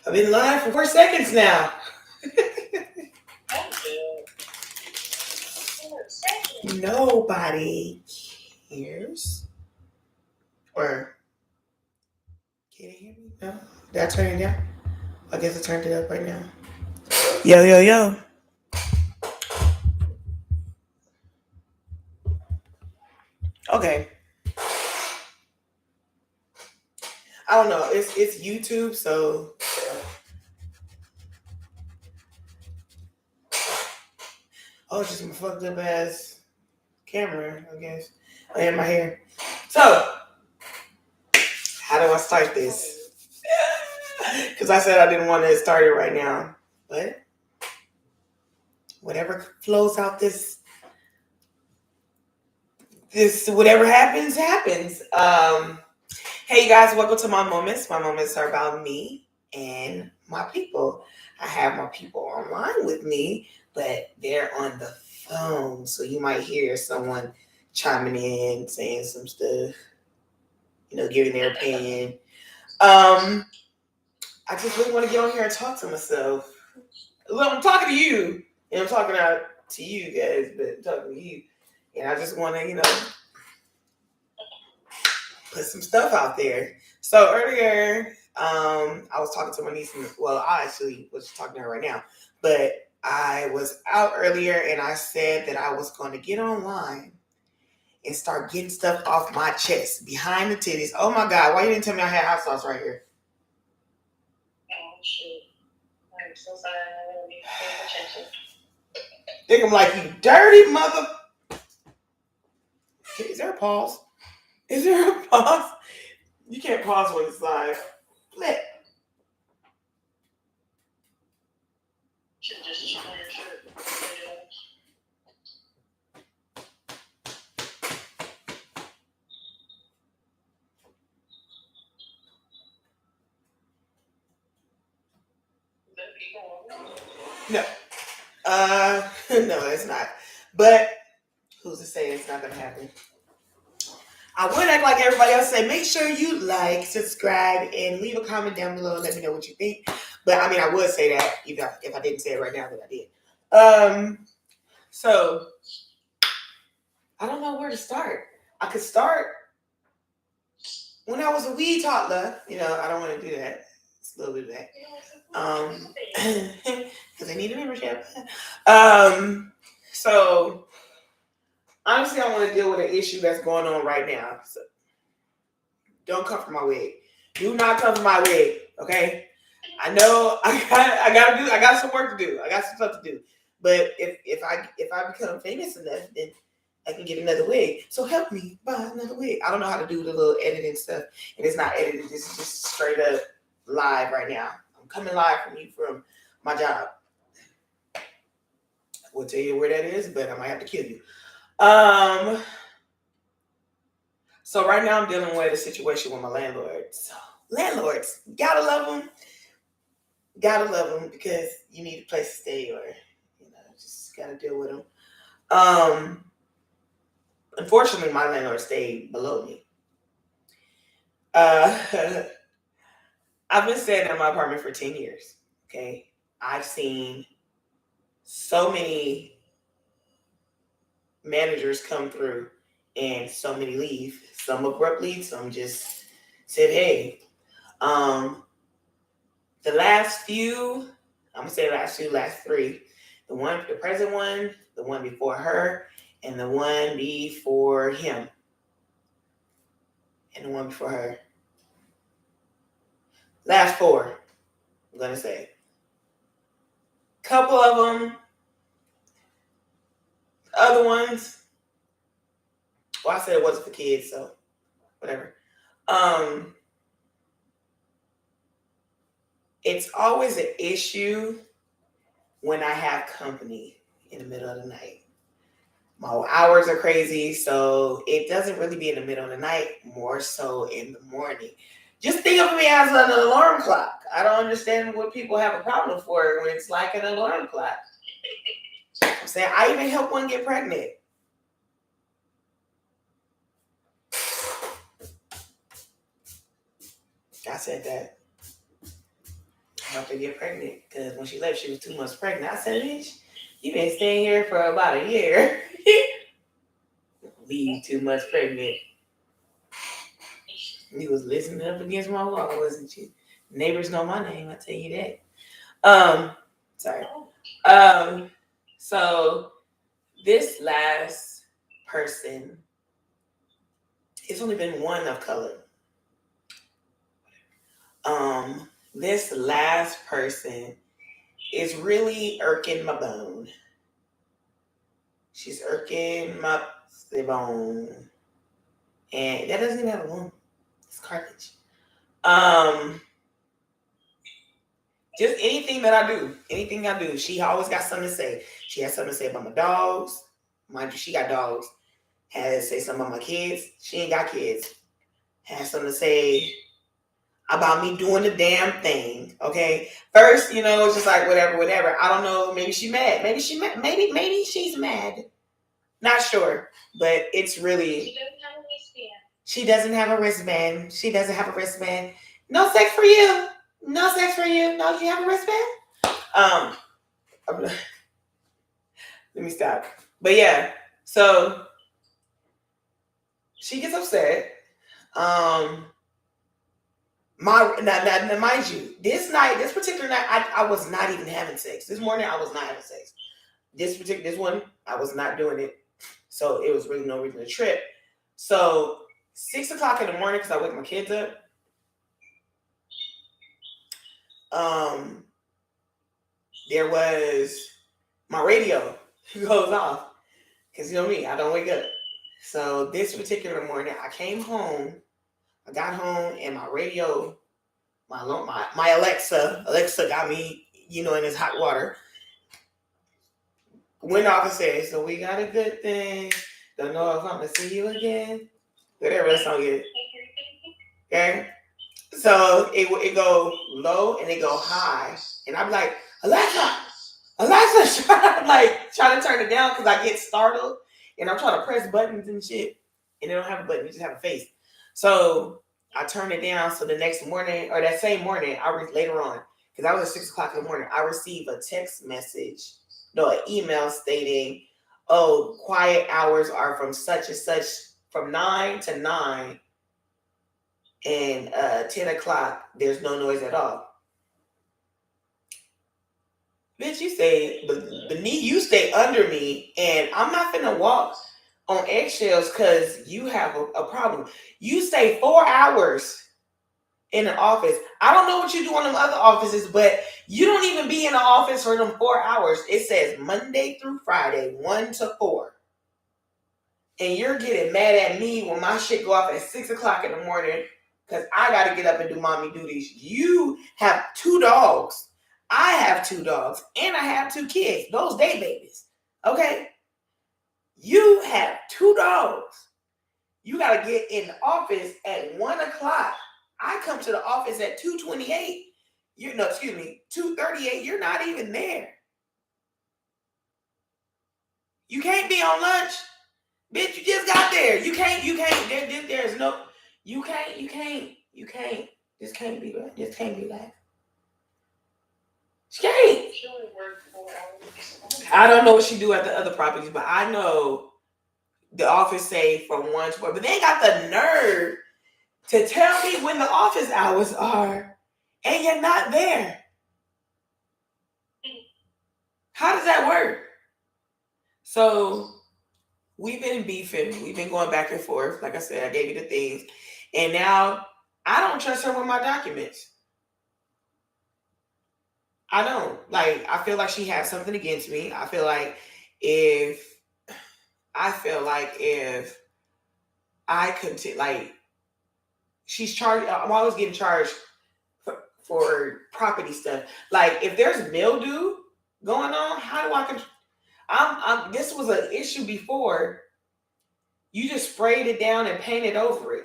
I've been live for 4 seconds now. Nobody cares. Or can you hear me? No? Did I turn it down? I guess I turned it up right now. Yo, yo, yo. Okay. I don't know. It's YouTube, so oh, it's just my fucked up ass camera, I guess. I had my hair. So, how do I start this? Because I said I didn't want to start it right now. But whatever flows out this whatever happens. Hey you guys, welcome to my moments. My moments are about me and my people. I have my people online with me, but they're on the phone, so you might hear someone chiming in, saying some stuff, giving their opinion. I just really want to get on here and talk to myself. Well, I'm talking to you, and I'm talking out to you guys, but I'm talking to you, and I just want to, put some stuff out there. So earlier, I was talking to my niece. Well, I actually was talking to her right now, but I was out earlier and I said that I was going to get online and start getting stuff off my chest behind the titties. Oh my God, why you didn't tell me I had hot sauce right here? Oh shoot! I'm so sorry. I don't need to pay attention. Think I'm like, you dirty mother. Okay, is there a pause? Is there a pause? You can't pause when it's live. Flip. Should just chill your shirt. No. No, it's not. But who's to say it's not gonna happen? I would act like everybody else say, make sure you like, subscribe, and leave a comment down below and let me know what you think. But I mean, I would say that if I didn't say it right now, that I did. So I don't know where to start. I could start when I was a wee toddler. I don't want to do that. It's a little bit of that. Because I need a membership. So honestly, I want to deal with an issue that's going on right now. So don't come for my wig. Do not come for my wig, okay? I know I got some work to do. I got some stuff to do. But if I become famous enough, then I can get another wig. So help me buy another wig. I don't know how to do the little editing stuff, and it's not edited. This is just straight up live right now. I'm coming live from my job. I will tell you where that is, but I might have to kill you. So right now I'm dealing with a situation with my landlord. So landlords, gotta love them. Gotta love them because you need a place to stay, or just gotta deal with them. Um, Unfortunately, my landlord stayed below me. Uh, I've been staying in my apartment for 10 years. Okay, I've seen so many managers come through and so many leave. Some abruptly, some just said, "Hey." The last few, I'm gonna say last three. The present one, the one before her, and the one before him, and the one before her. Last four, I'm gonna say. Couple of them, other ones. Well, I said it wasn't for kids, so whatever. Um, it's always an issue when I have company in the middle of the night. My hours are crazy, so it doesn't really be in the middle of the night, more so in the morning. Just think of me as an alarm clock. I don't understand what people have a problem for when it's like an alarm clock. I'm saying I even helped one get pregnant. I said that. about to get pregnant because when she left, she was 2 months pregnant. I said, bitch, you been staying here for about a year. Leave 2 months pregnant. You was listening up against my wall, wasn't you? Neighbors know my name, I tell you that. Sorry. So this last person, it's only been one of color. This last person is really irking my bone. She's irking my bone. And that doesn't even have a bone. It's cartilage. Just anything that I do, she always got something to say. She has something to say about my dogs. Mind you, she got dogs. Has to say something about my kids. She ain't got kids. Has something to say about me doing the damn thing. Okay. First, it's just like whatever. I don't know. Maybe she's mad. Maybe she's mad. Not sure. But it's really. She doesn't have a wristband. She doesn't have a wristband. No sex for you. No sex for you. No, you have a wristband? Let me stop. But yeah, so she gets upset. Mind you, this particular night, I was not even having sex. This morning, I was not having sex. This one, I was not doing it. So it was really no reason to trip. So 6 o'clock in the morning, because I wake my kids up. There was my radio goes off because you know me, I don't wake up. So this particular morning, I came home. I got home and my radio, my Alexa got me, in this hot water. Went off and said, "So we got a good thing. Don't know if I'm gonna see you again." Whatever that song is. Okay. So it go low and it go high, and I'm like, Alexa, like trying to turn it down because I get startled, and I'm trying to press buttons and shit, and they don't have a button; you just have a face. So I turn it down. So the next morning, or that same morning, later on, because I was at 6 o'clock in the morning, I received a text message, an email stating, "Oh, quiet hours are from such and such, from 9 to 9." And 10 o'clock, there's no noise at all. Bitch, you stay beneath, you stay under me, and I'm not finna walk on eggshells because you have a problem. You stay 4 hours in an office. I don't know what you do on them other offices, but you don't even be in the office for them 4 hours. It says Monday through Friday, 1 to 4. And you're getting mad at me when my shit go off at 6 o'clock in the morning because I got to get up and do mommy duties. You have 2 dogs. I have 2 dogs. And I have 2 kids. Those day babies. Okay? You have 2 dogs. You got to get in the office at 1 o'clock. I come to the office at 2:28. 2:38. You're not even there. You can't be on lunch. Bitch, you just got there. You can't. There's no. You can't. This can't be right. This can't be that. She can't. I don't know what she do at the other properties, but I know the office say from 1 to 4. But they got the nerve to tell me when the office hours are, and you're not there. How does that work? So we've been beefing. We've been going back and forth. Like I said, I gave you the things. And now I don't trust her with my documents. I don't. Like, I feel like she has something against me. I feel like if I continue, like, she's charged, I'm always getting charged for property stuff. Like, if there's mildew going on, how do I this was an issue before. You just sprayed it down and painted over it.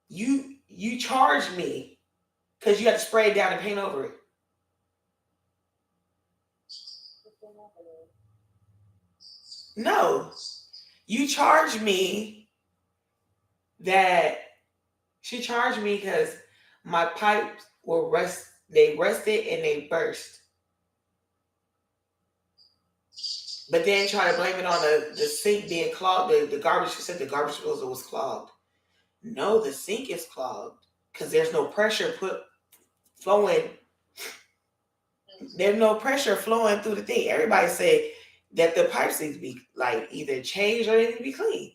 You charged me because you had to spray it down and paint over it. No. You charged me that she charged me because My pipes were rust. They rusted and they burst. But then try to blame it on the sink being clogged. The garbage. She said the garbage disposal was clogged. No, the sink is clogged because there's no pressure put flowing. There's no pressure flowing through the thing. Everybody say that the pipes need to be like either changed or they need to be clean.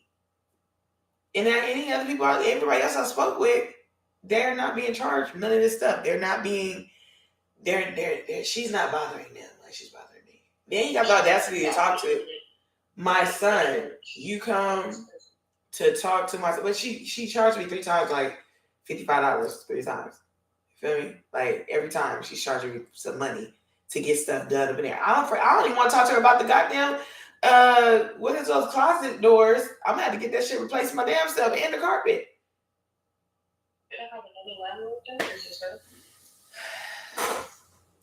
And that any other people, everybody else I spoke with, they're not being charged none of this stuff. They're not being. They're she's not bothering them like she's bothering me. Then you got the audacity to talk to my son. You come to talk to my son, but she charged me 3 times like $55 3 times. You feel me? Like every time she's charging me some money to get stuff done up in there. I don't even want to talk to her about the goddamn what is those closet doors? I'm gonna have to get that shit replaced my damn self and the carpet. Did I have another landlord then, or is this her?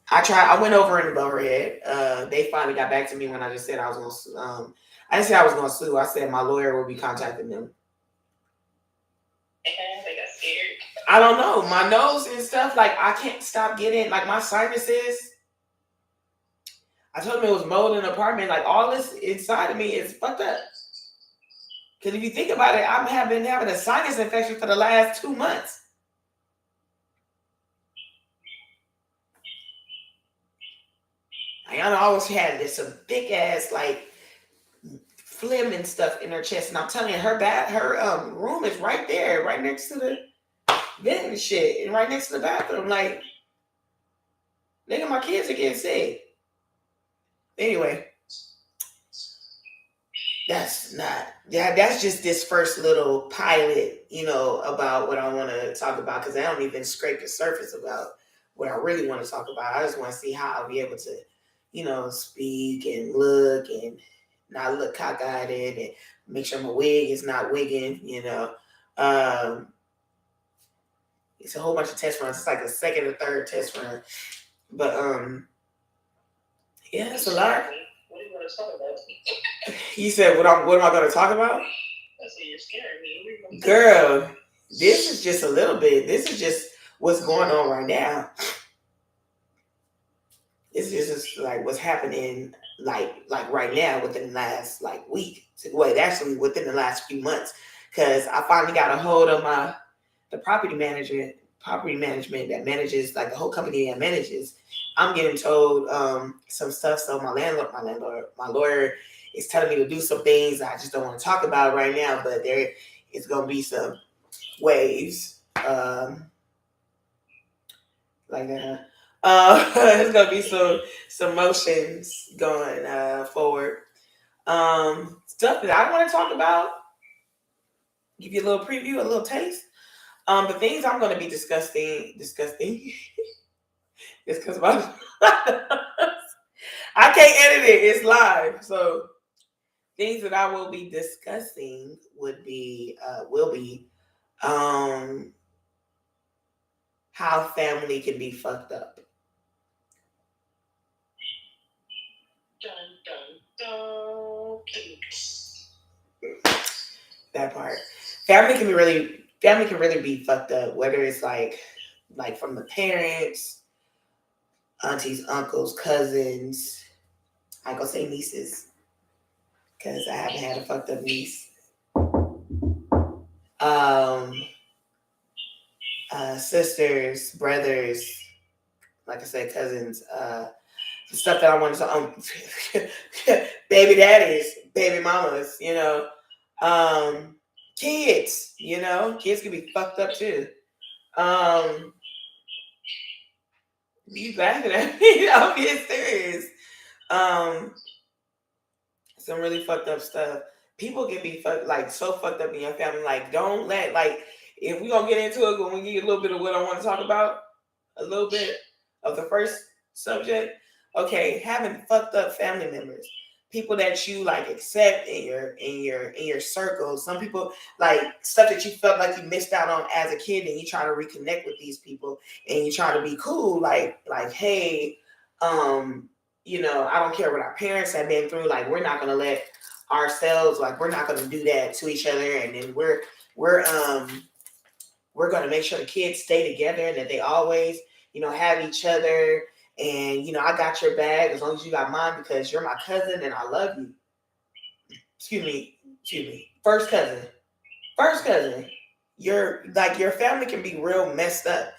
I went over and above her head. They finally got back to me when I just said I was gonna I didn't say I was gonna sue. I said my lawyer will be contacting them. And they got scared. I don't know. My nose and stuff, like I can't stop getting like my sinuses. I told them it was mold in the apartment. Like all this inside of me is fucked up. Because if you think about it, I have been having a sinus infection for the last 2 months. Ayana always had this some big ass like phlegm and stuff in her chest, and I'm telling you, her room is right there, right next to the vent and shit, and right next to the bathroom. Like, nigga, my kids are getting sick. Anyway, that's just this first little pilot, about what I want to talk about, because I don't even scrape the surface about what I really want to talk about. I just want to see how I'll be able to, speak and look and not look cockeyed and make sure my wig is not wigging, it's a whole bunch of test runs. It's like a second or third test run. But yeah, it's a lot. What do you want to talk about? You said what am I gonna talk about? I said you're scaring me. Girl, this is just a little bit. This is just what's going on right now. It's just like what's happening like right now within the last week. Well, actually within the last few months. Cause I finally got a hold of the property management that manages like the whole company that manages. I'm getting told some stuff. So my lawyer is telling me to do some things I just don't want to talk about right now, but there is going to be some waves like that. There's going to be some motions going forward. Stuff that I want to talk about. Give you a little preview, a little taste. The things I'm going to be discussing. It's because I can't edit it. It's live. So things that I will be discussing will be how family can be fucked up. Dun, dun, dun. That part. Family can really be fucked up, whether it's like from the parents, aunties, uncles, cousins. I ain't gonna say nieces, because I haven't had a fucked up niece. Sisters, brothers, like I said, cousins, the stuff that I wanted to baby daddies, baby mamas, kids, kids can be fucked up too. You laughing at me? I'm being serious. Some really fucked up stuff. People can be so fucked up in your family. Like, don't let if we gonna get into it, when we get a little bit of what I want to talk about, a little bit of the first subject. Okay, having fucked up family members, people that you accept in your circle. Some people stuff that you felt like you missed out on as a kid, and you try to reconnect with these people, and you try to be cool. Hey, I don't care what our parents have been through. We're not gonna let ourselves we're not gonna do that to each other, and then we're we're going to make sure the kids stay together and that they always, have each other. And, I got your bag as long as you got mine because you're my cousin and I love you. Excuse me. First cousin. First cousin. Your family can be real messed up.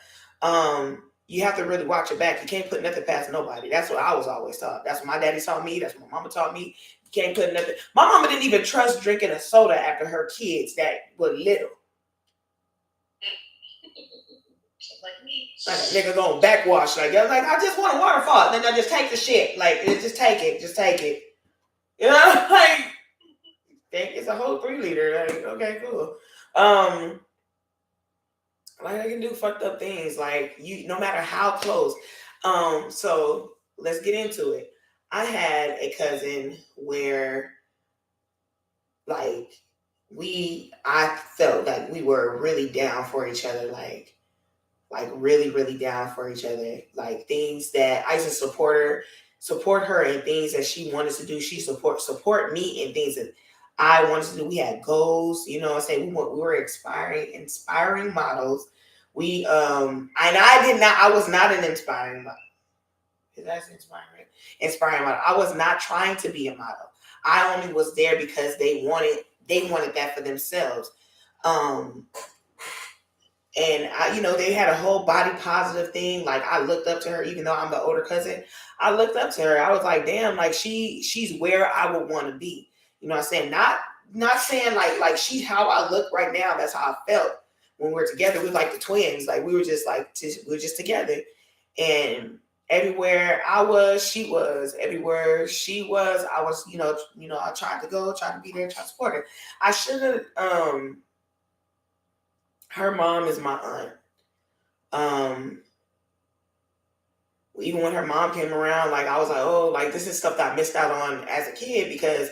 You have to really watch your back. You can't put nothing past nobody. That's what I was always taught. That's what my daddy taught me. That's what my mama taught me. You can't put nothing. My mama didn't even trust drinking a soda after her kids that were little. Like me. Like a nigga going backwash. Like I just want a waterfall. Then I just take the shit. Like just take it. Just take it. Like think it's a whole 3 liter. Like, okay, cool. Like I can do fucked up things. Like no matter how close. So let's get into it. I had a cousin where like I felt like we were really down for each other, like really, really down for each other. Like things that I used to support her in things that she wanted to do. She support me in things that I wanted to do. We had goals, you know what I'm saying? We were inspiring models. We and I was not an inspiring model. That's inspiring model. I was not trying to be a model. I only was there because they wanted that for themselves. And they had a whole body positive thing. Like I looked up to her, even though I'm the older cousin. I looked up to her. I was like, damn, like she's where I would want to be. You know what I'm saying? Not saying like she's how I look right now. That's how I felt when we were together. We were like the twins. Like we were just together. And everywhere I was, she was. Everywhere she was, I was. I tried to be there, try to support her. I should have. Her mom is my aunt. Even when her mom came around, like I was like, oh, like this is stuff that I missed out on as a kid because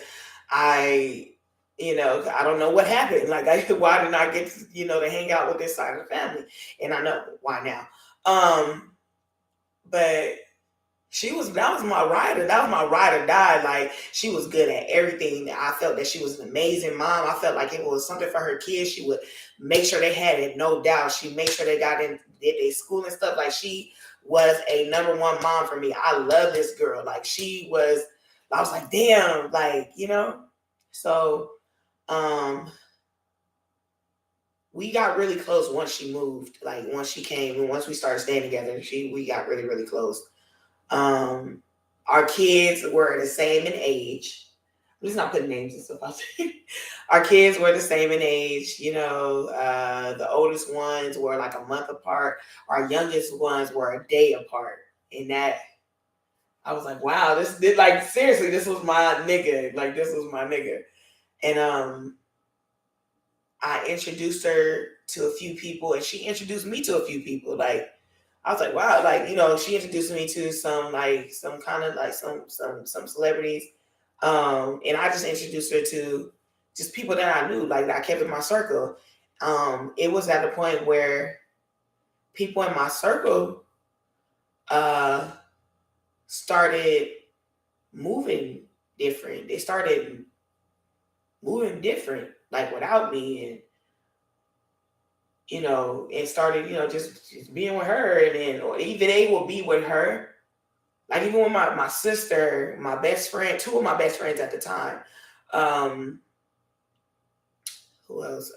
I don't know what happened. Like why did I get to hang out with this side of the family? And I know why now. But that was my rider. That was my ride or die. Like she was good at everything. I felt that she was an amazing mom. I felt like if it was something for her kids, she would make sure they had it, no doubt. She made sure they got in, did their school and stuff. Like she was a number one mom for me. I love this girl. Like I was like, damn, like, So we got really close once she moved. Like once she came and once we started staying together, we got really, really close. Our kids were the same in age. I'm just not putting names and stuff out there. Our kids were the same in age. The oldest ones were like a month apart. Our youngest ones were a day apart. And that, I was like, wow, this like seriously, this was my nigga. Like this was my nigga. And I introduced her to a few people, and she introduced me to a few people. Like I was like, wow, like, she introduced me to some celebrities. And I just introduced her to just people that I knew, like I kept in my circle. It was at the point where people in my circle started moving different. They started moving different, like without me, and and started, just being with her, and then or even they will be with her. Like even with my sister, my best friend, two of my best friends at the time. Who else?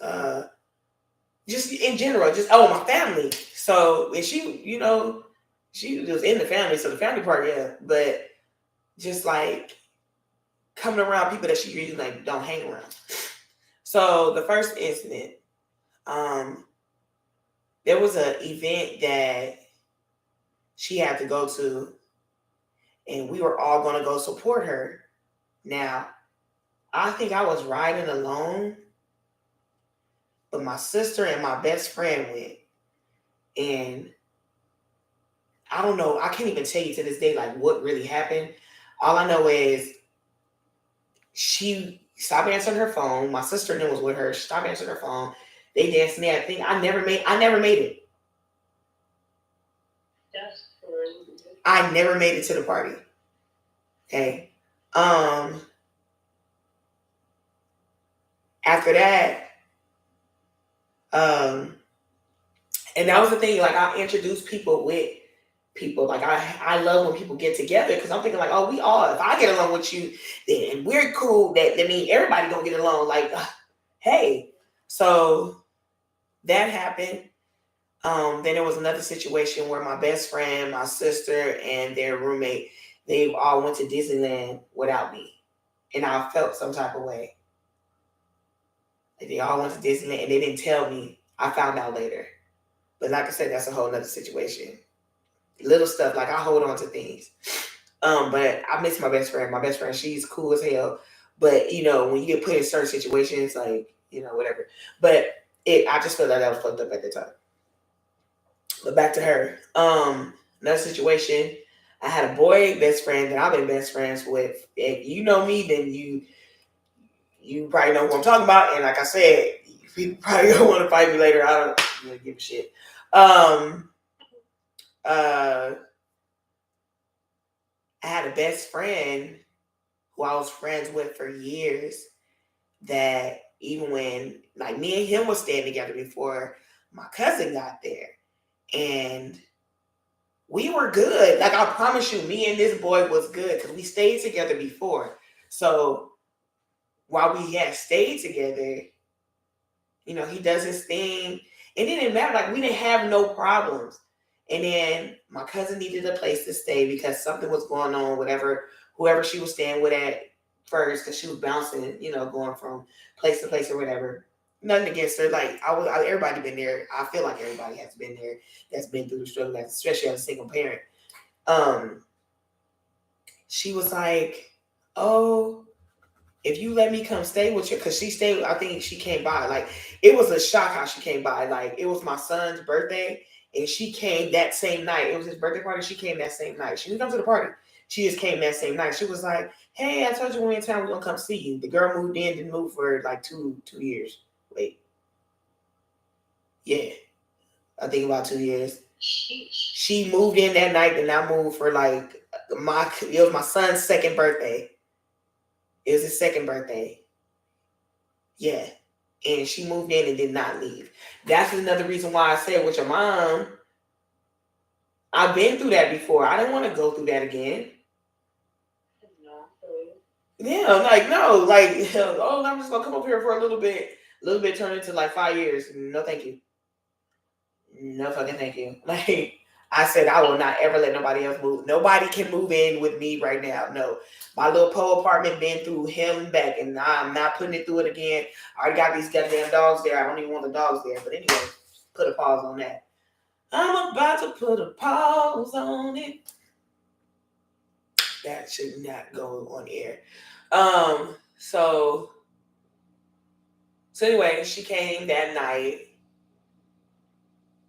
Just in general, my family. So and she was in the family, so the family part, yeah. But just like coming around people that she usually like don't hang around. So the first incident, there was an event that she had to go to, and we were all going to go support her. Now, I think I was riding alone, but my sister and my best friend went. And I don't know, I can't even tell you to this day like what really happened. All I know is she stopped answering her phone. My sister then was with her. She stopped answering her phone. They danced in there. I think I never made it. That's crazy. I never made it to the party. Okay. After that, And that was the thing. Like I introduce people with people. Like I love when people get together because I'm thinking like, oh, we all. If I get along with you, then we're cool. That means everybody gonna get along. Like, hey. So that happened. Then there was another situation where my best friend, my sister, and their roommate, they all went to Disneyland without me, and I felt some type of way. Like they all went to Disneyland and they didn't tell me. I found out later. But like I said, that's a whole nother situation. Little stuff like I hold on to things. But I miss my best friend. My best friend, she's cool as hell. But when you get put in certain situations, like whatever. But I just felt like that was fucked up at the time. But back to her. Another situation. I had a boy best friend that I've been best friends with. If you know me, then you probably know who I'm talking about. And like I said, people probably don't want to fight me later. I don't really give a shit. I had a best friend who I was friends with for years that even when like me and him was staying together before my cousin got there. And we were good. Like I promise you, me and this boy was good because we stayed together before. So while we had stayed together, he does his thing. It didn't matter. Like we didn't have no problems. And then my cousin needed a place to stay because something was going on, whoever she was staying with at first, because she was bouncing, going from place to place or whatever. Nothing against her. Like everybody been there. I feel like everybody has been there that's been through the struggle, especially as a single parent. She was like, "Oh, if you let me come stay with you," because she stayed, I think she came by. Like, it was a shock how she came by. Like, it was my son's birthday, and she came that same night. It was his birthday party. She came that same night. She didn't come to the party. She just came that same night. She was like, "Hey, I told you when we in town, we're going to come see you." The girl moved in, didn't move for like two years. Wait. Yeah. I think about 2 years. She moved in that night, and I moved for like it was my son's second birthday. It was his second birthday. Yeah. And she moved in and did not leave. That's another reason why I said with your mom, I've been through that before. I didn't want to go through that again. Yeah, like no, like oh, I'm just gonna come up here for a little bit, turn into like 5 years. No, thank you. No fucking thank you. Like I said, I will not ever let nobody else move. Nobody can move in with me right now. No. My little pole apartment been through hell and back, and I'm not putting it through it again. I already got these goddamn dogs there. I don't even want the dogs there. But anyway, put a pause on that. I'm about to put a pause on it. That should not go on air. So anyway, she came that night.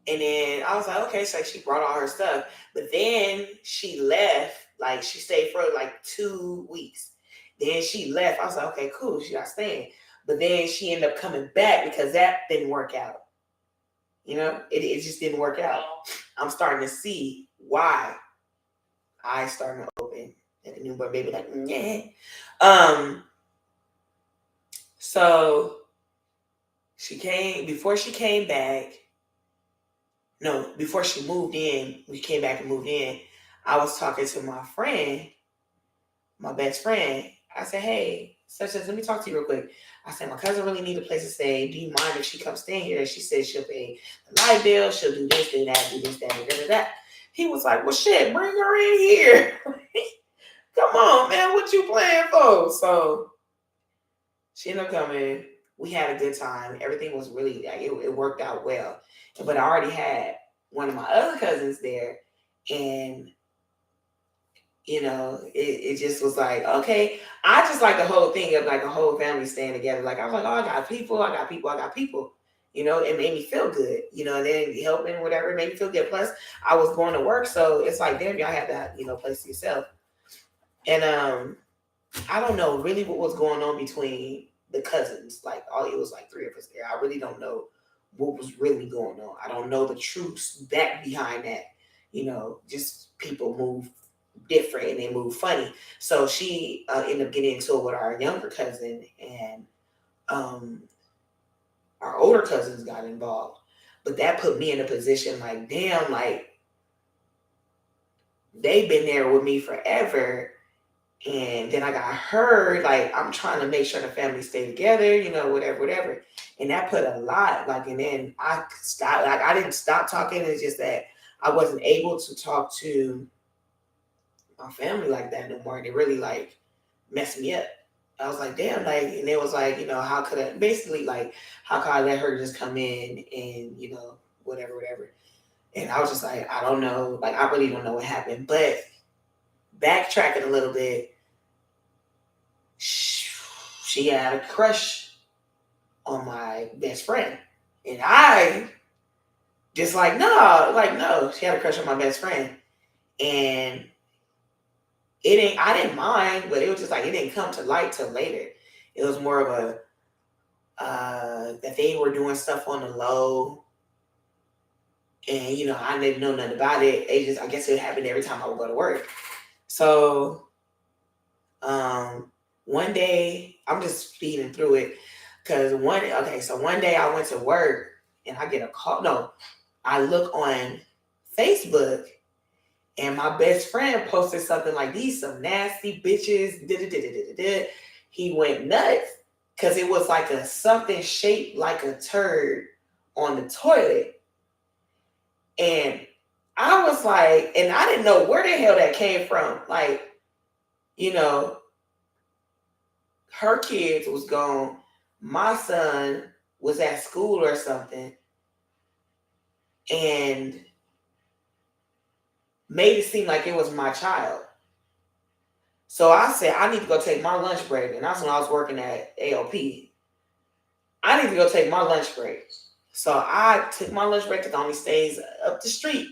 And then I was like, okay, so she brought all her stuff. But then she left, like she stayed for like 2 weeks. Then she left. I was like, okay, cool, she got staying. But then she ended up coming back because that didn't work out. It just didn't work out. I'm starting to see why I starting to open at the newborn baby, like, yeah. So before she came back. No, before she moved in, we came back and moved in. I was talking to my friend, my best friend. I said, "Hey, such as, let me talk to you real quick." I said, "My cousin really need a place to stay. Do you mind if she comes staying here?" And she said she'll pay the light bill, she'll do this, do that, do this, that, and that. He was like, "Well, shit, bring her in here." Come on, man, what you playing for? So she ended up coming. We had a good time. Everything was really, like, it worked out well. But I already had one of my other cousins there, and it just was like, okay. I just like the whole thing of like a whole family staying together. Like I was like, oh, I got people, I got people, I got people. It made me feel good. And then helping whatever, it made me feel good. Plus, I was going to work, so it's like, damn, y'all had that place to yourself. And I don't know really what was going on between the cousins. Like, it was like 3 of us there. I really don't know what was really going on. I don't know the truths back behind that. Just people move different and they move funny. So she ended up getting into it with our younger cousin, and our older cousins got involved. But that put me in a position like, damn, like they've been there with me forever. And then I got hurt. Like, I'm trying to make sure the family stay together, you know, whatever. And that put a lot, like, and then I stopped, like, I didn't stop talking. It's just that I wasn't able to talk to my family like that no more. And it really, like, messed me up. I was like, damn, like, and it was like, you know, how could I, basically, like, how could I let her just come in and, you know, whatever. And I was just like, I don't know. Like, I really don't know what happened. But backtracking a little bit, she had a crush on my best friend. And I just like, no, she had a crush on my best friend. And I didn't mind, but it was just like, it didn't come to light till later. It was more of a, that they were doing stuff on the low. And, you know, I didn't know nothing about it. I guess it happened every time I would go to work. So, one day, I'm just speeding through it. Because one day I went to work and I get a call. No, I look on Facebook and my best friend posted something like, these some nasty bitches. He went nuts because it was like something shaped like a turd on the toilet. And I was like, and I didn't know where the hell that came from. Like, you know, her kids was gone. My son was at school or something and made it seem like it was my child. So I said, I need to go take my lunch break. And that's when I was working at ALP. I need to go take my lunch break. So I took my lunch break because it only stays up the street.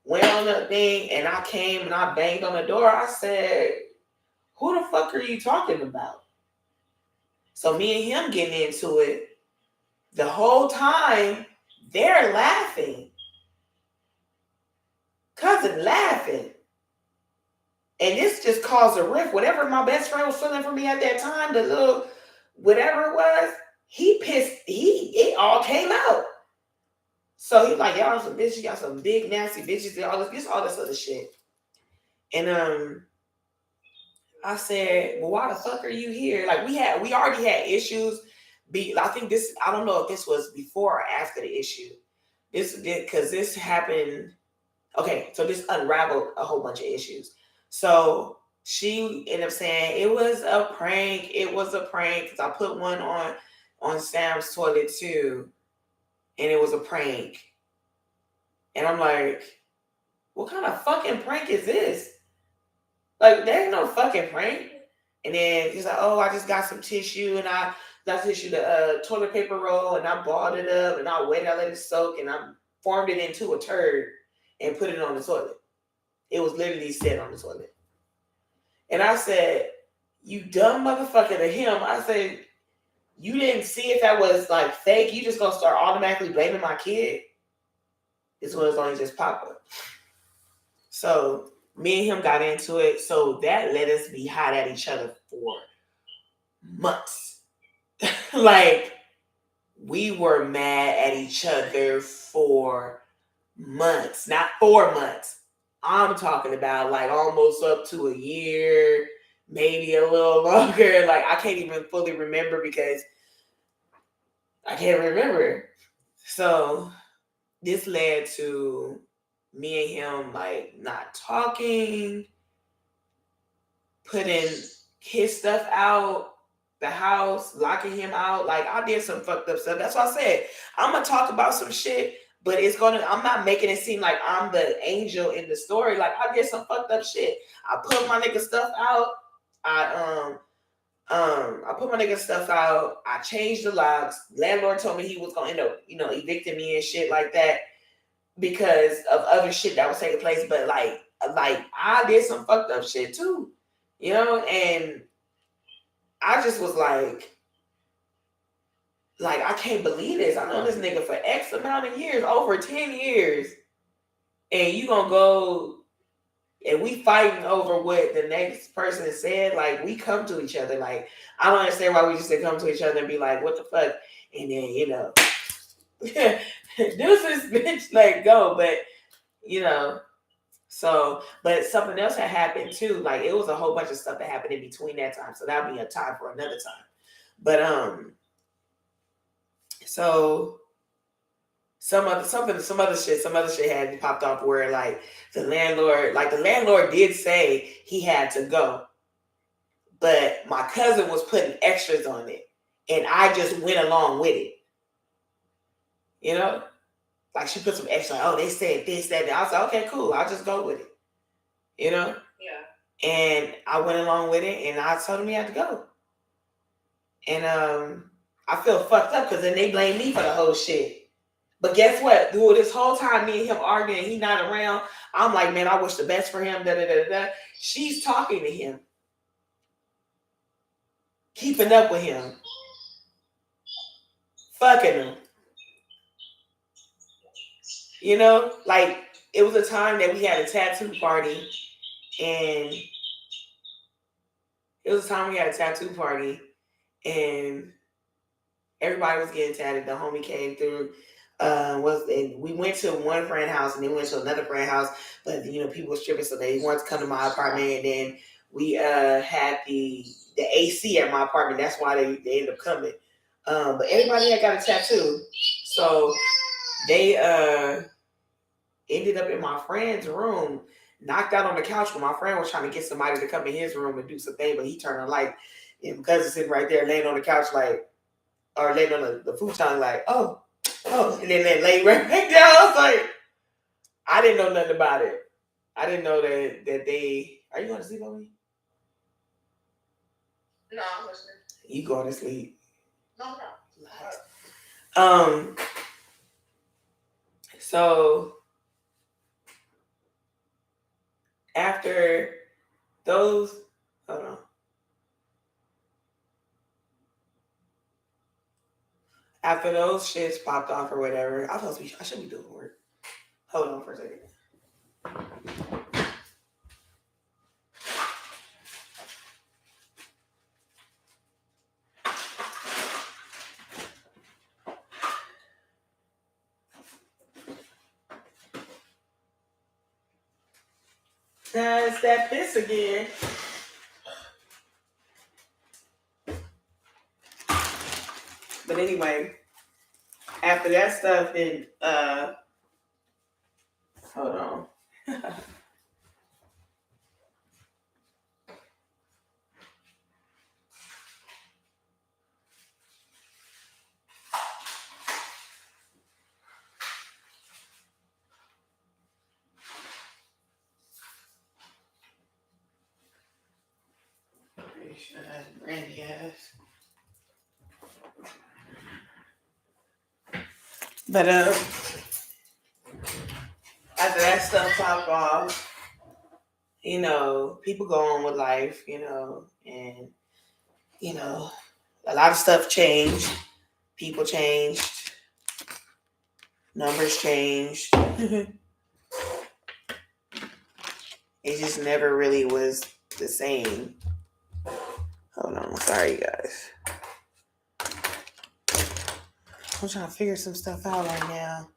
Went on the thing and I came and I banged on the door. I said, who the fuck are you talking about? So me and him getting into it. The whole time, they're laughing. Cousin laughing. And this just caused a rift. Whatever my best friend was feeling for me at that time, the little whatever it was, he pissed. It all came out. So he's like, y'all some bitches, y'all some big nasty bitches, and all this other shit. And I said, well, why the fuck are you here? Like we already had issues. I think this, I don't know if this was before or after the issue. Because this happened. Okay, so this unraveled a whole bunch of issues. So she ended up saying it was a prank. It was a prank because I put one on Sam's toilet too, and it was a prank. And I'm like, what kind of fucking prank is this? Like, there ain't no fucking prank. And then he's like, oh, I just got some tissue and I got tissue, the toilet paper roll, and I balled it up and I waited, I let it soak, and I formed it into a turd and put it on the toilet. It was literally set on the toilet. And I said, you dumb motherfucker, to him. I said, you didn't see if that was like fake. You just gonna start automatically blaming my kid? This was only just Papa. So me and him got into it. So that let us be hot at each other for months. Like, we were mad at each other for months, not 4 months. I'm talking about like almost up to a year, maybe a little longer. Like, I can't even fully remember because I can't remember. So this led to me and him like not talking, putting his stuff out the house, locking him out. Like, I did some fucked up stuff. That's why I said I'm gonna talk about some shit, but I'm not making it seem like I'm the angel in the story. Like, I did some fucked up shit. I put my nigga stuff out. I put my nigga stuff out. I changed the locks. Landlord told me he was gonna end up, evicting me and shit like that because of other shit that was taking place. But like I did some fucked up shit too, and I just was like I can't believe this. I know this nigga for X amount of years, over 10 years, and you gonna go and we fighting over what the next person said. Like, we come to each other. Like, I don't understand why we just come to each other and be like, what the fuck? And then, Deuces, bitch, let go. But you know, so but something else had happened too. Like it was a whole bunch of stuff that happened in between that time. So that'll be a time for another time. But so some other shit had popped off where like the landlord did say he had to go, but my cousin was putting extras on it, and I just went along with it. You know, like she put some extra. Oh, they said this, that. I was like, okay, cool. I'll just go with it. You know. Yeah. And I went along with it, and I told him he had to go. And I feel fucked up because then they blame me for the whole shit. But guess what? Dude, this whole time me and him arguing, he not around. I'm like, man, I wish the best for him. Da da da da. She's talking to him, keeping up with him, fucking him. You know, like it was a time that we had a tattoo party, and everybody was getting tatted. The homie came through. We went to one friend house and then we went to another friend house, but you know people were stripping, so they wanted to come to my apartment, and then we had the AC at my apartment. That's why they ended up coming. But everybody had got a tattoo, so they ended up in my friend's room, knocked out on the couch when my friend was trying to get somebody to come in his room and do something, but he turned on light, and because it's sitting right there laying on the couch like, or laying on the futon like, oh, and then they lay right back down. I was like, I didn't know nothing about it. I didn't know that they. Are you going to sleep on me? No, I'm listening. You going to sleep? No. So after those, hold on. After those shits popped off or whatever, I should be doing work. Hold on for a second. It's that piss again. But anyway, after that stuff, and hold on. Brandy ass. But after that stuff popped off, you know, people go on with life, you know, and you know, a lot of stuff changed. People changed. Numbers changed. It just never really was the same. Hold on, sorry guys. I'm trying to figure some stuff out right now.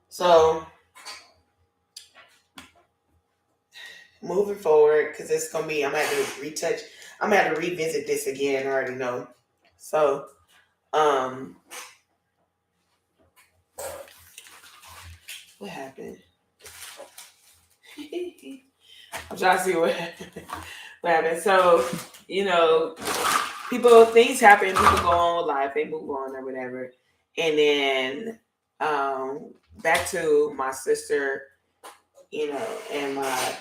So moving forward, because it's gonna be, I'm gonna have to retouch. I'm gonna have to revisit this again. I already know. So, what happened? I'm trying to see what happened. So, you know, things happen. People go on with life. They move on or whatever. And then, back to my sister, you know, and my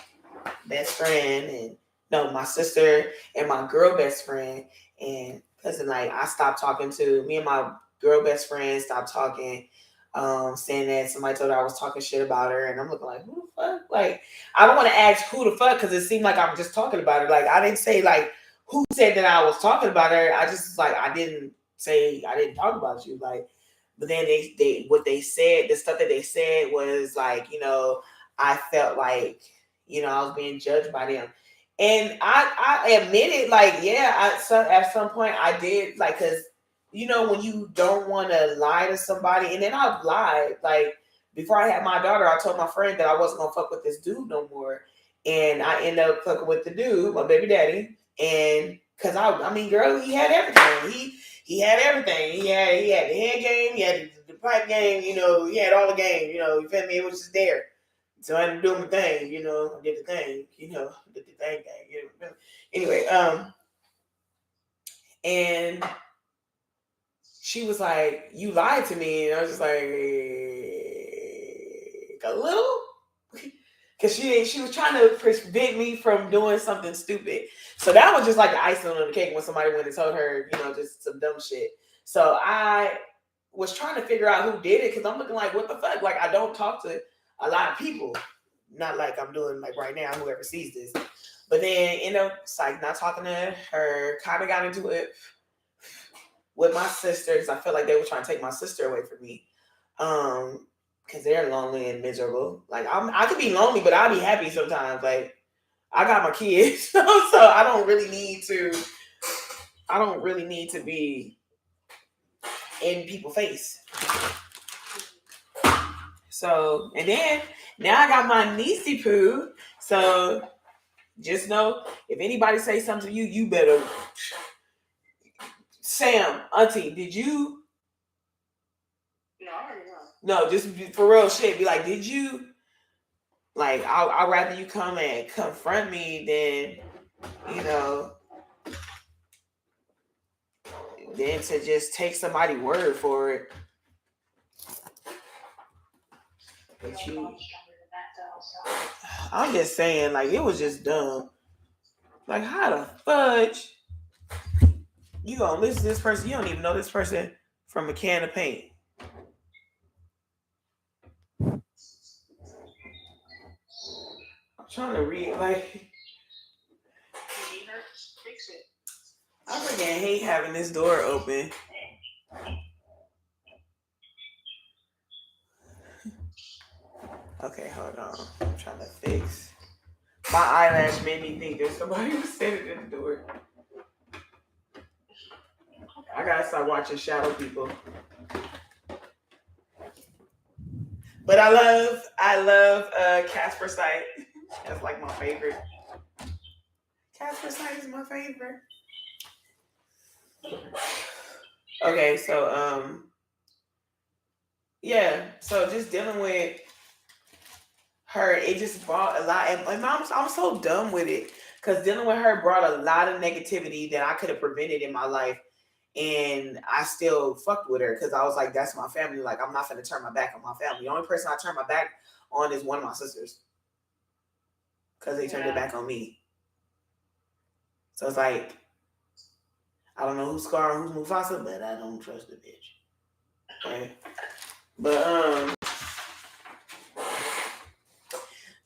best friend, and no, my sister and my girl best friend, and cousin, like I stopped talking to me and my girl best friend stopped talking, saying that somebody told her I was talking shit about her, and I'm looking like, who the fuck? Like, I don't want to ask who the fuck because it seemed like I'm just talking about her. Like, I didn't say like who said that I was talking about her. I just like I didn't say I didn't talk about you. Like, but then they what they said, the stuff that they said was like, you know, I felt like, you know, I was being judged by them. And I admitted, like, yeah, at some point I did, like, because, you know, when you don't want to lie to somebody, and then I've lied. Like before I had my daughter, I told my friend that I wasn't gonna fuck with this dude no more, and I ended up fucking with the dude, my baby daddy, and because I mean, girl, he had everything. He had everything. He had the head game, he had the pipe game, you know, he had all the game, you know. You feel me? It was just there. So I had to do my thing, you know. I did the thing, you know, did the thing. You know. Anyway, and she was like, "You lied to me," and I was just like, a little, because she was trying to prevent me from doing something stupid. So that was just like the icing on the cake when somebody went and told her, you know, just some dumb shit. So I was trying to figure out who did it because I'm looking like, what the fuck? Like I don't talk to a lot of people, not like I'm doing like right now. Whoever sees this, but then it's like not talking to her. Kind of got into it with my sister because I felt like they were trying to take my sister away from me. Because they're lonely and miserable. Like I could be lonely, but I'll be happy sometimes. Like I got my kids, so I don't really need to. I don't really need to be in people's face. So and then now I got my niecey poo. So just know if anybody say something to you, you better. Sam, Auntie, did you? No, I already know. No, just for real shit. Be like, did you? Like, I'd rather you come and confront me than, than to just take somebody's word for it. But I'm just saying, like, it was just dumb. Like, how the fudge you gonna listen to this person? You don't even know this person from a can of paint. I'm trying to read, like, I freaking hate having this door open. Okay, hold on. I'm trying to fix. My eyelash made me think that somebody was standing at the door. I gotta start watching Shadow People. But I love Casper Sight. That's like my favorite. Casper Sight is my favorite. Okay, so yeah, so just dealing with her, it just brought a lot. And I'm so dumb with it because dealing with her brought a lot of negativity that I could have prevented in my life, and I still fucked with her because I was like, that's my family. Like I'm not gonna turn my back on my family. The only person I turn my back on is one of my sisters because they turned it back on me. So it's like, I don't know who's Scar and who's Mufasa, but I don't trust the bitch. Okay. But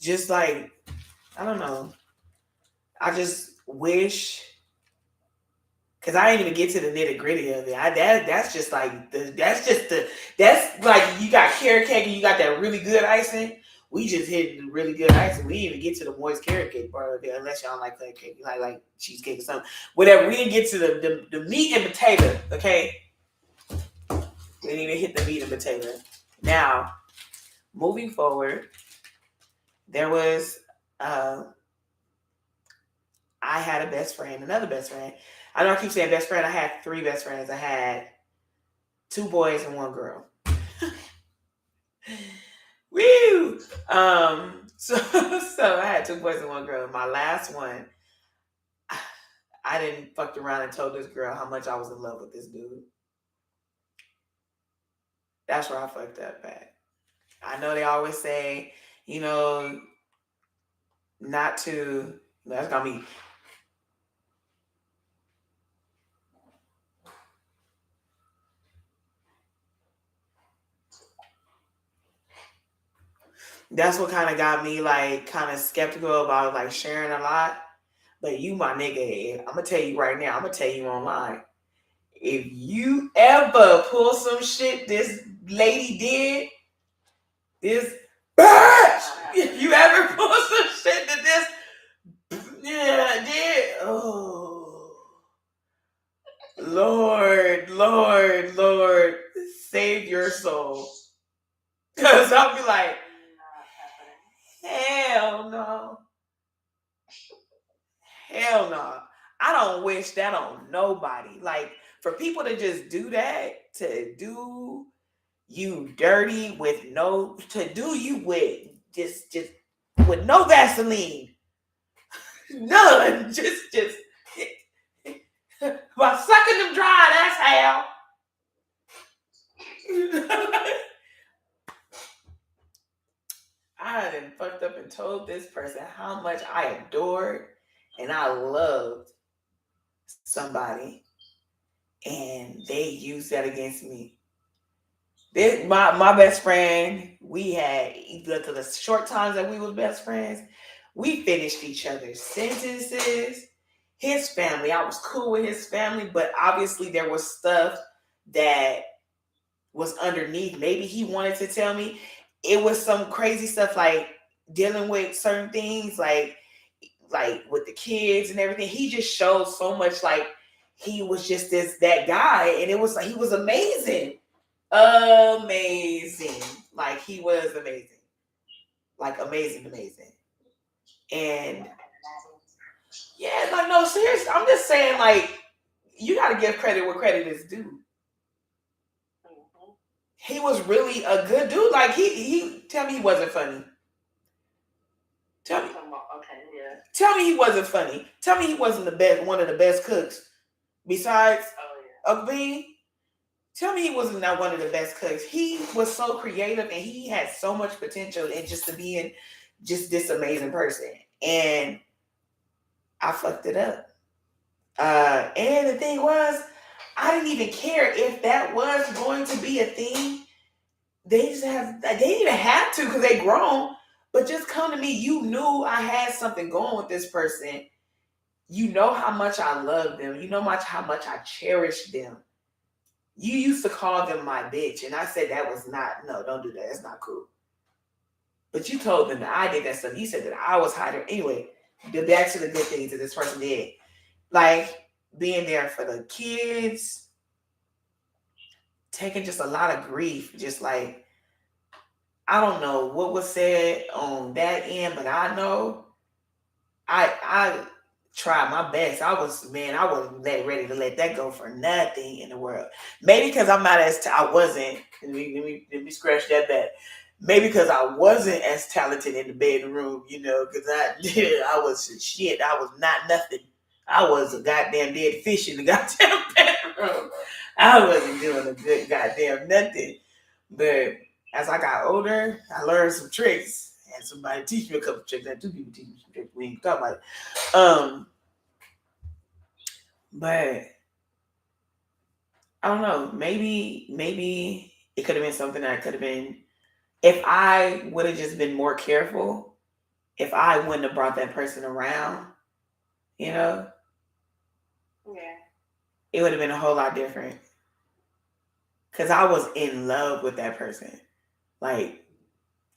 just like, I don't know. I just wish, because I didn't even get to the nitty gritty of it. That's just like that's like you got carrot cake and you got that really good icing. We just hit the really good icing. We didn't even get to the moist carrot cake part of it, unless y'all like that cake, like cheesecake or something. Whatever. We didn't get to the meat and potato. Okay, we didn't even hit the meat and potato. Now, moving forward, there was I had a best friend, another best friend. I know I keep saying best friend. I had 3 best friends. I had 2 boys and 1 girl. Woo! So I had 2 boys and 1 girl. My last one, I didn't fuck around and told this girl how much I was in love with this dude. That's where I fucked up at. I know they always say, not to. That's gonna be. That's what kind of got me like kind of skeptical about like sharing a lot. But you, my nigga, I'm gonna tell you right now. I'm gonna tell you online. If you ever pull some shit this lady did, this bitch. If you ever pull some shit that this did, Lord, Lord, Lord, save your soul. Because I'll be like, hell no. Hell no. I don't wish that on nobody. Like, for people to just do that, to do you dirty with to do you with just with no Vaseline. None. Just by sucking them dry, that's how. I done fucked up and told this person how much I adored and I loved somebody, and they used that against me. My best friend, we had the short times that we was best friends, we finished each other's sentences. His family, I was cool with his family, but obviously there was stuff that was underneath. Maybe he wanted to tell me. It was some crazy stuff like dealing with certain things, like with the kids and everything. He just showed so much like he was just that guy, and it was like he was amazing. Amazing. Like he was amazing. Like amazing. And yeah, like no, seriously. I'm just saying, like, you gotta give credit where credit is due. He was really a good dude. Like he tell me he wasn't funny. Tell me. Okay, yeah. Tell me he wasn't funny. Tell me he wasn't one of the best cooks besides Uncle Bean. Tell me he wasn't not one of the best cooks. He was so creative and he had so much potential in just to being just this amazing person. And I fucked it up. And the thing was, I didn't even care if that was going to be a thing. They didn't even have to because they grown. But just come to me, you knew I had something going with this person. You know how much I love them. You know how much I cherish them. You used to call them my bitch, and I said that was no, don't do that. That's not cool. But you told them that I did that stuff. You said that I was hiding. Anyway, back to the good things that this person did. Like being there for the kids, taking just a lot of grief, just like, I don't know what was said on that end, but I know I tried my best. I wasn't ready to let that go for nothing in the world. Maybe because I'm not I wasn't. Let me scratch that back. Maybe because I wasn't as talented in the bedroom, because I was shit. I was not nothing. I was a goddamn dead fish in the goddamn bedroom. I wasn't doing a good goddamn nothing. But as I got older, I learned some tricks. Had somebody teach me a couple tricks. I had two people teach me some tricks. We ain't talk about it. But I don't know. Maybe it could have been something that could have been, if I would have just been more careful, if I wouldn't have brought that person around, Yeah. It would have been a whole lot different. Because I was in love with that person. Like,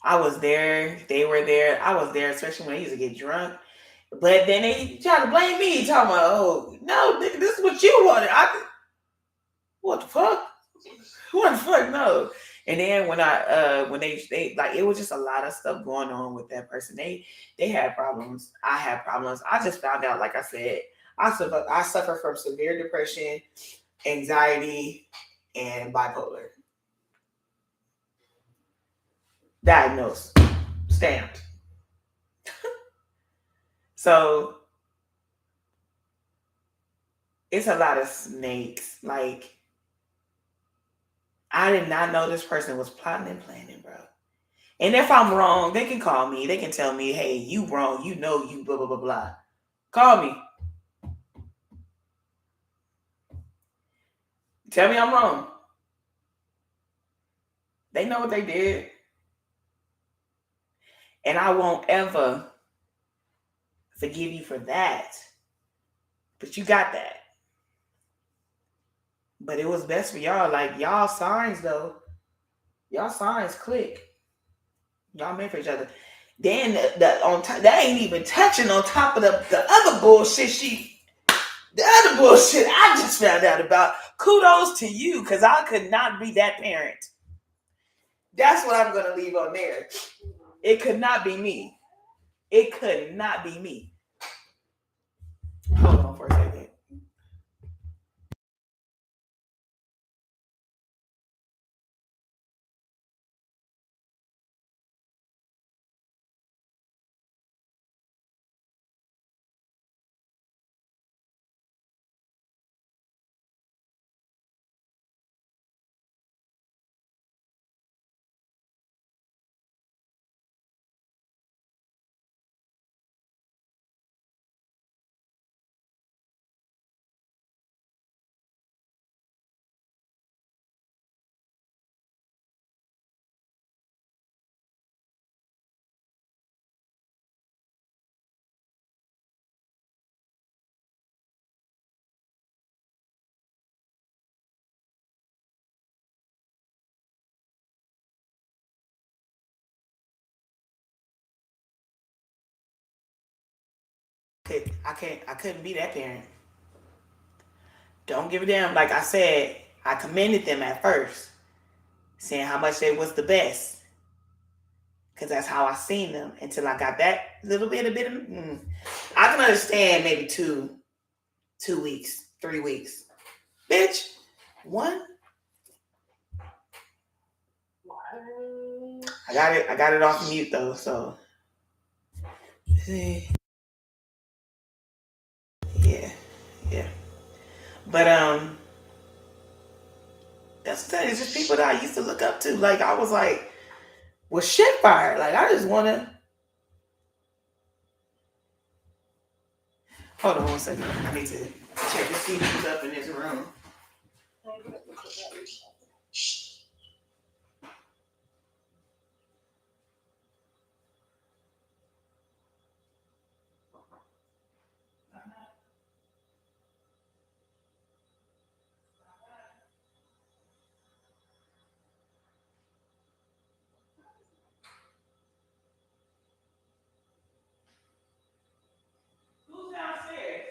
I was there, they were there. I was there, especially when I used to get drunk. But then they try to blame me, talking about, oh, no, this is what you wanted. What the fuck? What the fuck? No. And then when they like, it was just a lot of stuff going on with that person. They had problems. I had problems. I just found out, like I said, I suffer from severe depression, anxiety, and bipolar. Diagnosed. Stamped. So it's a lot of snakes. Like, I did not know this person was plotting and planning, bro. And if I'm wrong, they can call me. They can tell me, hey, you wrong. You know you blah, blah, blah, blah. Call me. Tell me I'm wrong. They know what they did. And I won't ever forgive you for that. But you got that. But it was best for y'all. Like, y'all signs, though. Y'all signs click. Y'all made for each other. Then that ain't even touching on top of the other bullshit The other bullshit I just found out about, kudos to you, because I could not be that parent. That's what I'm going to leave on there. It could not be me. It could not be me. Hold on for a second. I couldn't be that parent. Don't give a damn. Like I said, I commended them at first, saying how much they was the best. Because that's how I seen them until I got that little bit of I can understand maybe 2 weeks, 3 weeks. Bitch, 1. I got it off mute though, so yeah. But that's the thing, it's just people that I used to look up to. Like I was like, well shit fire. Like I just wanna hold on 1 second. I need to check to see who's up in this room. Who's downstairs?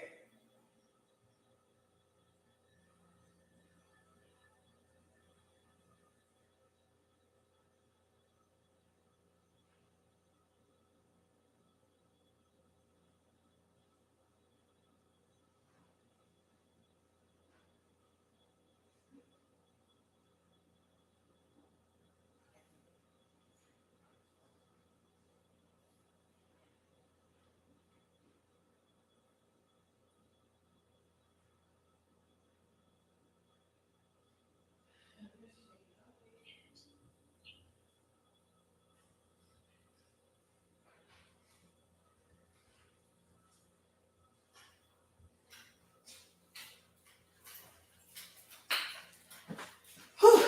Whew.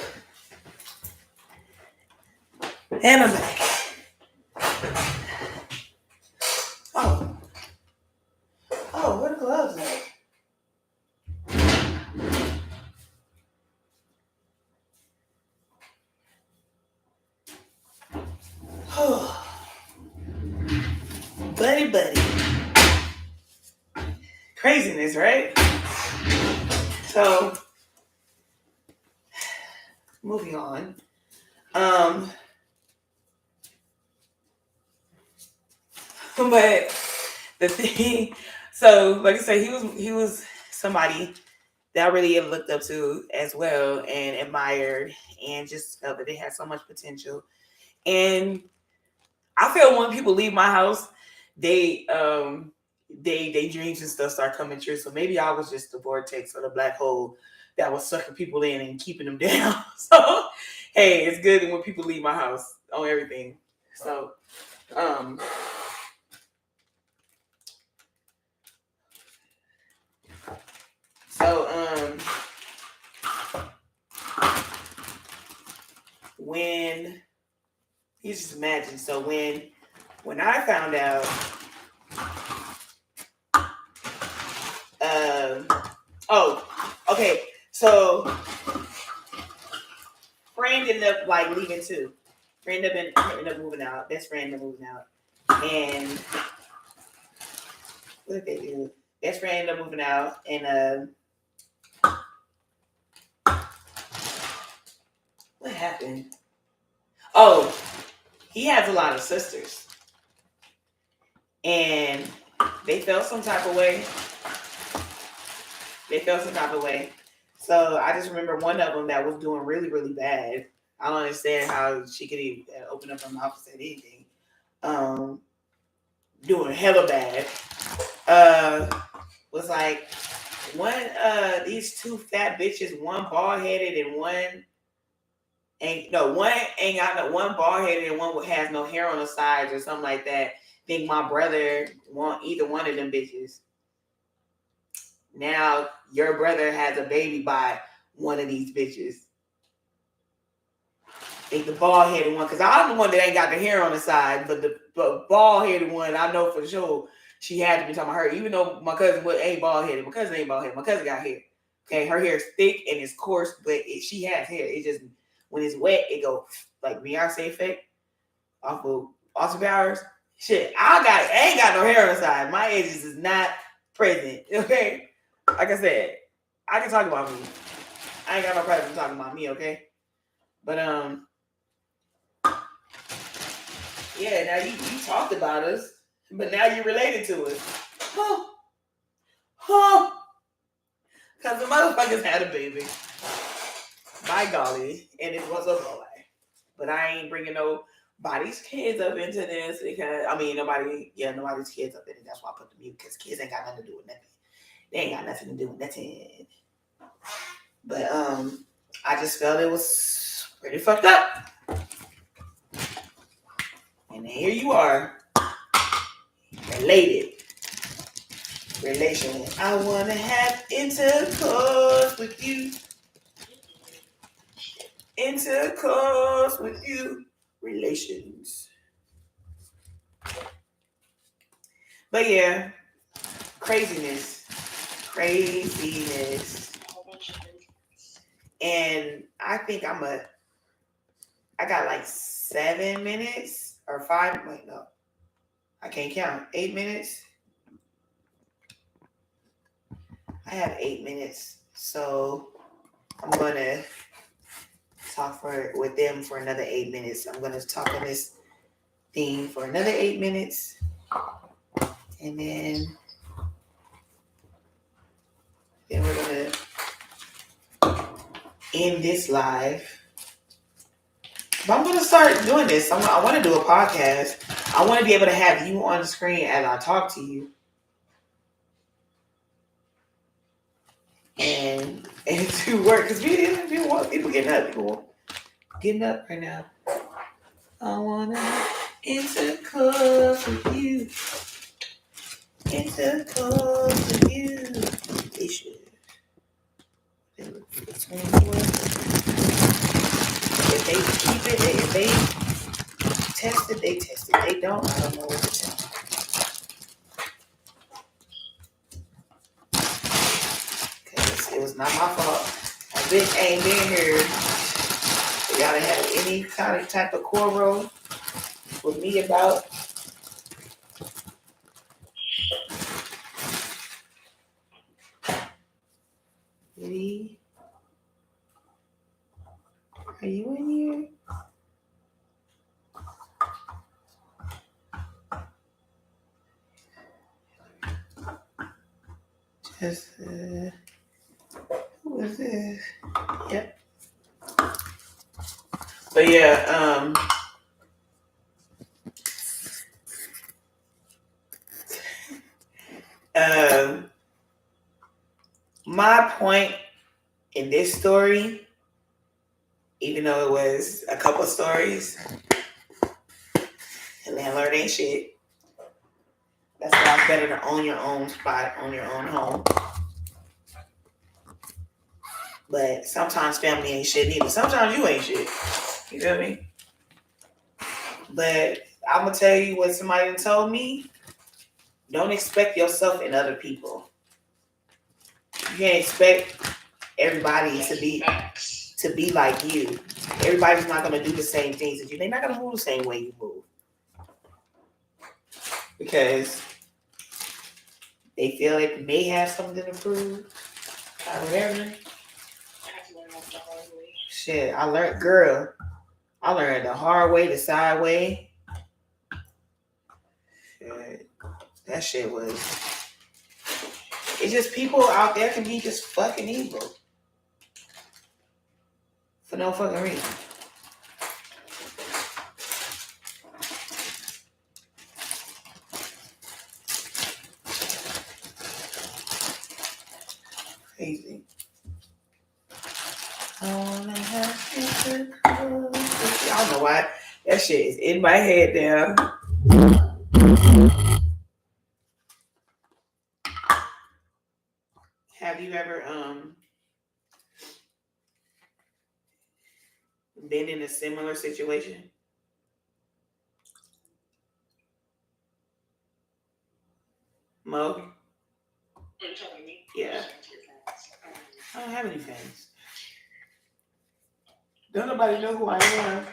And I'm back. Oh, where the gloves at? Buddy. Craziness, right? So, moving on. But the thing, so like I said, he was somebody that I really looked up to as well and admired, and just felt that they had so much potential. And I feel when people leave my house, they dreams and stuff start coming true. So maybe I was just the vortex or the black hole that was sucking people in and keeping them down. So hey, it's good when people leave my house on everything. So when you just imagine, so when I found out okay, so friend ended up like leaving too. Friend ended up moving out. Best friend ended up moving out. And what did they do? best friend ended up moving out, and what happened? Oh, he has a lot of sisters, and they felt some type of way. So I just remember one of them that was doing really, really bad. I don't understand how she could even open up her mouth and say anything. Doing hella bad. Was like these two fat bitches, one bald headed and one ain't got one bald headed and one has no hair on the sides or something like that. Think my brother want either one of them bitches. Now your brother has a baby by one of these bitches. Think the bald headed one, because I'm the one that ain't got the hair on the side, but the bald headed one, I know for sure she had to be talking about her, even though my cousin ain't bald headed. My cousin ain't bald headed. My cousin got hair. Okay, her hair is thick and it's coarse, but she has hair. It just, when it's wet, it go like Beyonce effect off of Austin Powers. Shit, I ain't got no hair on the side. My edges is not present. Okay, like I said, I can talk about me. I ain't got no problem talking about me. Okay, but yeah. Now you talked about us, but now you're related to us. Because the motherfuckers had a baby. By golly, and it was a boy. But I ain't bringing nobody's kids up into this because nobody's kids up in it. That's why I put the mute, because kids ain't got nothing to do with nothing. They ain't got nothing to do with nothing. But I just felt it was pretty fucked up. And here you are, relation. I wanna have intercourse with you. Relations. But yeah, craziness. And I think I got like 7 minutes or 5. Wait, no, I can't count. 8 minutes. I have 8 minutes, so I'm gonna talk with them for another 8 minutes. I'm gonna talk on this thing for another 8 minutes, and then we're gonna end this live. But I'm gonna start doing this. I want to do a podcast. I want to be able to have you on the screen as I talk to you, and to work, because we want people getting up. People getting up right now. I wanna intercourse with you. If they keep it, if they test it, they test it. They don't, I don't know what to tell them. Because it was not my fault. My bitch ain't been here. So y'all didn't have any kind of type of quarrel with me about. Lee, are you in here? Just, who is this? Yep. But yeah, my point in this story, even though it was a couple stories, the landlord ain't shit. That's why it's better to own your own spot, own your own home. But sometimes family ain't shit either. Sometimes you ain't shit. You feel me? But I'm going to tell you what somebody told me. Don't expect yourself in other people. You can't expect everybody to be like you. Everybody's not going to do the same things as you. They're not going to move the same way you move. Because they feel like they may have something to prove or whatever. I have to learn off the hard way. Shit, I learned the hard way, the side way. Shit, that shit was. It's just people out there can be just fucking evil for no fucking reason. Crazy. I don't know why that shit is in my head now. Have you ever been in a similar situation? Mo? Are you talking to me? Yeah. I don't have any fans. Don't nobody know who I am.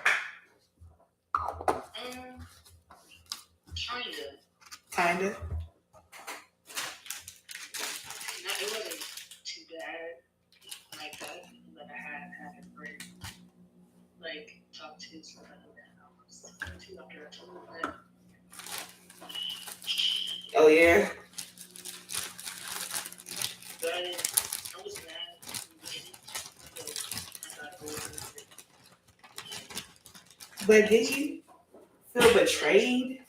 Kinda. Kinda. It wasn't too bad like that, but I had a friend like talk to someone that I was talking to after I told him that. Oh yeah. But I was mad in the beginning, but I got over it. But did you feel betrayed?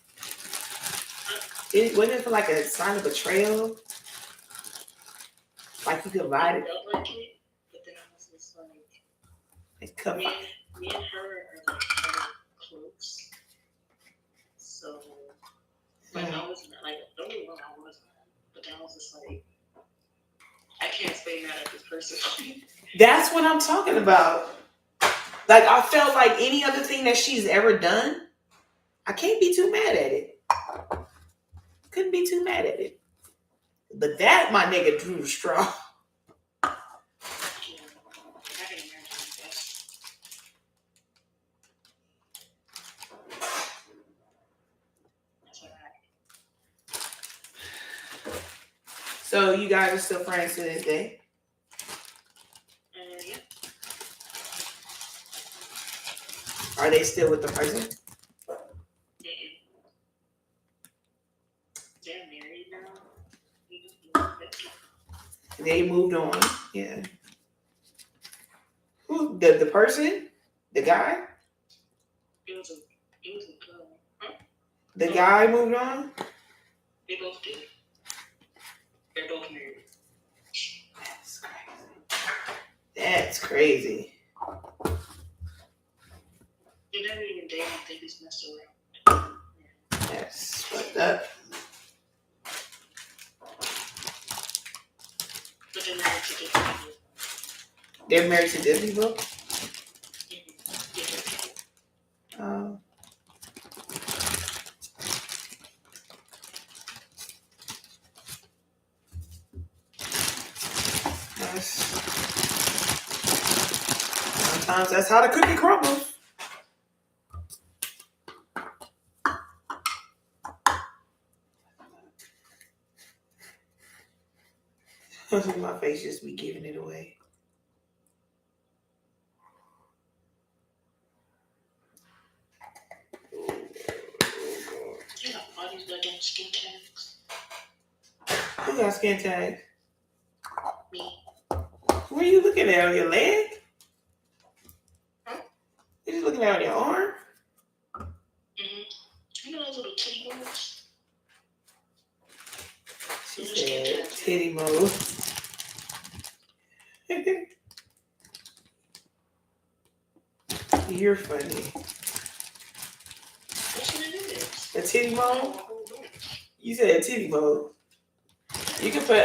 Wasn't it for like a sign of betrayal? Like you could ride I it. felt like it, but then I was just like, It's come me and her are like kind of close. So, like, I was like, don't get me wrong, I was mad, but then I was just like, I can't stay mad at this person. That's what I'm talking about. Like I felt like any other thing that she's ever done, I can't be too mad at it. Couldn't be too mad at it. But that my nigga drew the straw. Yeah, I can imagine that. That's what I. So you guys are still friends to this day? Yeah. Are they still with the person? They're married now. They moved on. Yeah. Who? The person? The guy? It was a girl. Huh? The guy moved on? They both did. They're both married. That's crazy. That's crazy. They never even dated. They just messed around. That's fucked up. But they're married to different people. They're married to different people? Different people. Oh. Sometimes that's how the cookie crumbles. My face just be giving it away. You know, all these goddamn skin tags. Who got skin tags? Me. Where are you looking at? On your leg? Huh? You just looking at on your arm? You know those little titty bones? She said titty mode. You're funny. That's what it is. A titty mode? You said titty mode. You can put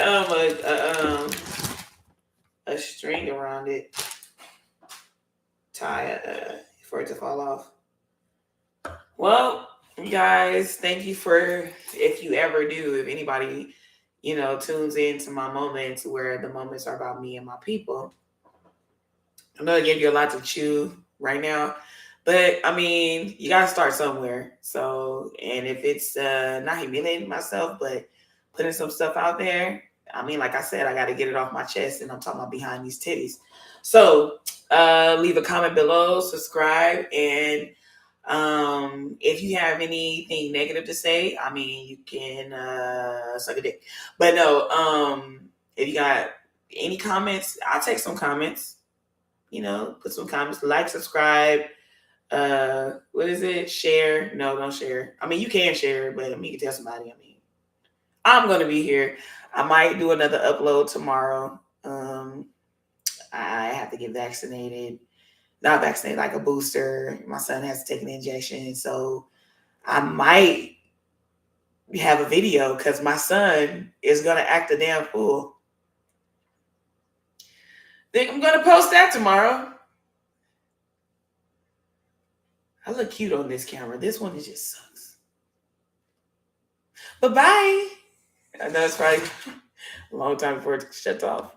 a string around it, tie for it to fall off. Well, guys, thank you for, if you ever do, if anybody, tunes into my moments where the moments are about me and my people. I know I gave you a lot to chew right now, but I mean, you gotta start somewhere. So, and if it's not humiliating myself, but putting some stuff out there. I mean, like I said, I got to get it off my chest, and I'm talking about behind these titties. So leave a comment below, subscribe, and if you have anything negative to say, I mean, you can suck a dick. But no, if you got any comments, I'll take some comments. You know, put some comments, like, subscribe. What is it? Share? No, don't share. I mean, you can share, but I mean, you can tell somebody. I mean, I'm gonna be here. I might do another upload tomorrow. I have to get vaccinated. Not vaccinated, like a booster. My son has to take an injection, so I might have a video because my son is gonna act a damn fool. Think I'm gonna post that tomorrow. I look cute on this camera. This one just sucks. But bye. I know it's probably a long time before it shuts off.